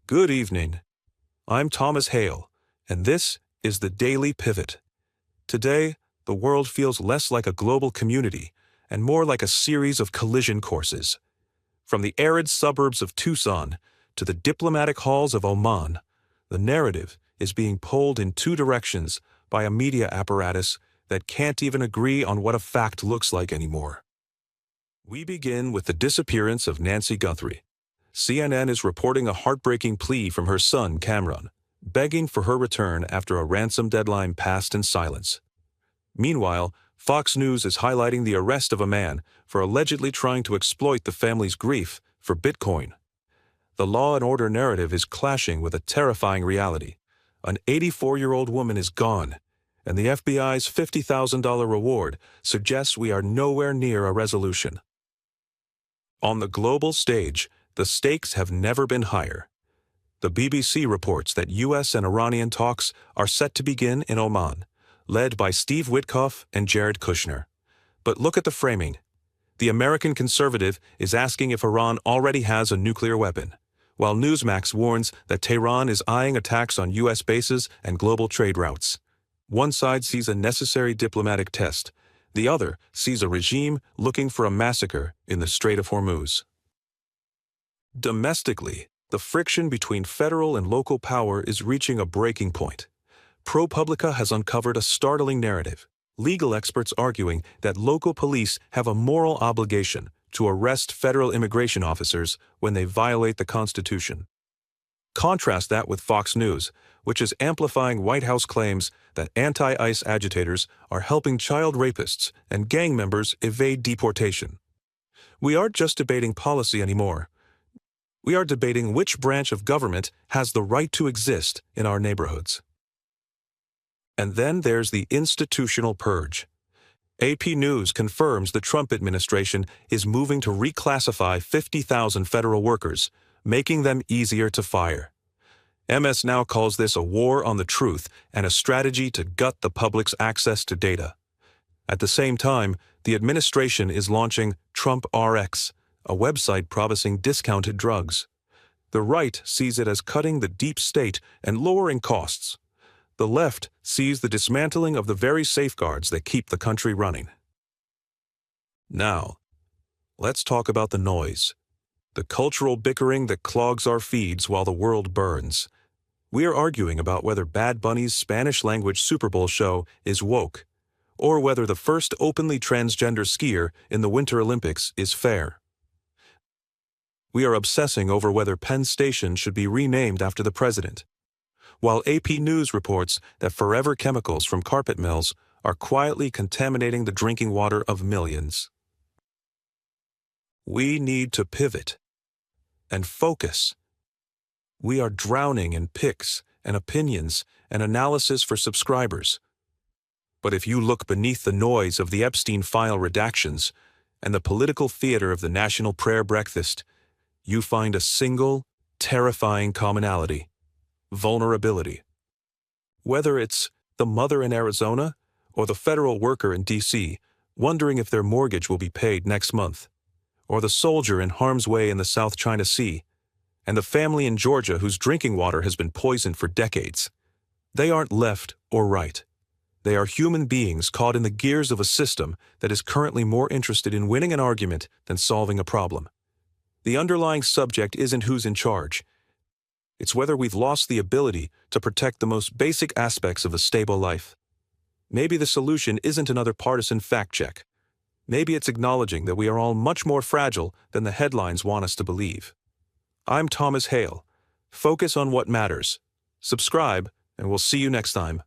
Good evening. I'm Thomas Hale, and this is the Daily Pivot. Today, the world feels less like a global community and more like a series of collision courses. From the arid suburbs of Tucson to the diplomatic halls of Oman, the narrative is being pulled in two directions by a media apparatus that can't even agree on what a fact looks like anymore. We begin with the disappearance of Nancy Guthrie. CNN is reporting a heartbreaking plea from her son, Cameron, begging for her return after a ransom deadline passed in silence. Meanwhile, Fox News is highlighting the arrest of a man for allegedly trying to exploit the family's grief for Bitcoin. The law and order narrative is clashing with a terrifying reality. An 84-year-old woman is gone, and the FBI's $50,000 reward suggests we are nowhere near a resolution. On the global stage, the stakes have never been higher. The BBC reports that U.S. and Iranian talks are set to begin in Oman, led by Steve Witkoff and Jared Kushner. But look at the framing. The American conservative is asking if Iran already has a nuclear weapon, while Newsmax warns that Tehran is eyeing attacks on U.S. bases and global trade routes. One side sees a necessary diplomatic test. The other sees a regime looking for a massacre in the Strait of Hormuz. Domestically, the friction between federal and local power is reaching a breaking point. ProPublica has uncovered a startling narrative, legal experts arguing that local police have a moral obligation to arrest federal immigration officers when they violate the Constitution. Contrast that with Fox News, which is amplifying White House claims that anti-ICE agitators are helping child rapists and gang members evade deportation. We aren't just debating policy anymore. We are debating which branch of government has the right to exist in our neighborhoods. And then there's the institutional purge. AP News confirms the Trump administration is moving to reclassify 50,000 federal workers, making them easier to fire. MS Now calls this a war on the truth and a strategy to gut the public's access to data. At the same time, the administration is launching Trump RX, a website promising discounted drugs. The right sees it as cutting the deep state and lowering costs. The left sees the dismantling of the very safeguards that keep the country running. Now, let's talk about the noise. The cultural bickering that clogs our feeds while the world burns. We are arguing about whether Bad Bunny's Spanish-language Super Bowl show is woke, or whether the first openly transgender skier in the Winter Olympics is fair. We are obsessing over whether Penn Station should be renamed after the president, while AP News reports that forever chemicals from carpet mills are quietly contaminating the drinking water of millions. We need to pivot and focus. We are drowning in picks and opinions and analysis for subscribers. But if you look beneath the noise of the Epstein file redactions and the political theater of the National Prayer Breakfast, you find a single, terrifying commonality: vulnerability. Whether it's the mother in Arizona or the federal worker in D.C. wondering if their mortgage will be paid next month, or the soldier in harm's way in the South China Sea, and the family in Georgia whose drinking water has been poisoned for decades, they aren't left or right. They are human beings caught in the gears of a system that is currently more interested in winning an argument than solving a problem. The underlying subject isn't who's in charge. It's whether we've lost the ability to protect the most basic aspects of a stable life. Maybe the solution isn't another partisan fact check. Maybe it's acknowledging that we are all much more fragile than the headlines want us to believe. I'm Thomas Hale. Focus on what matters. Subscribe, and we'll see you next time.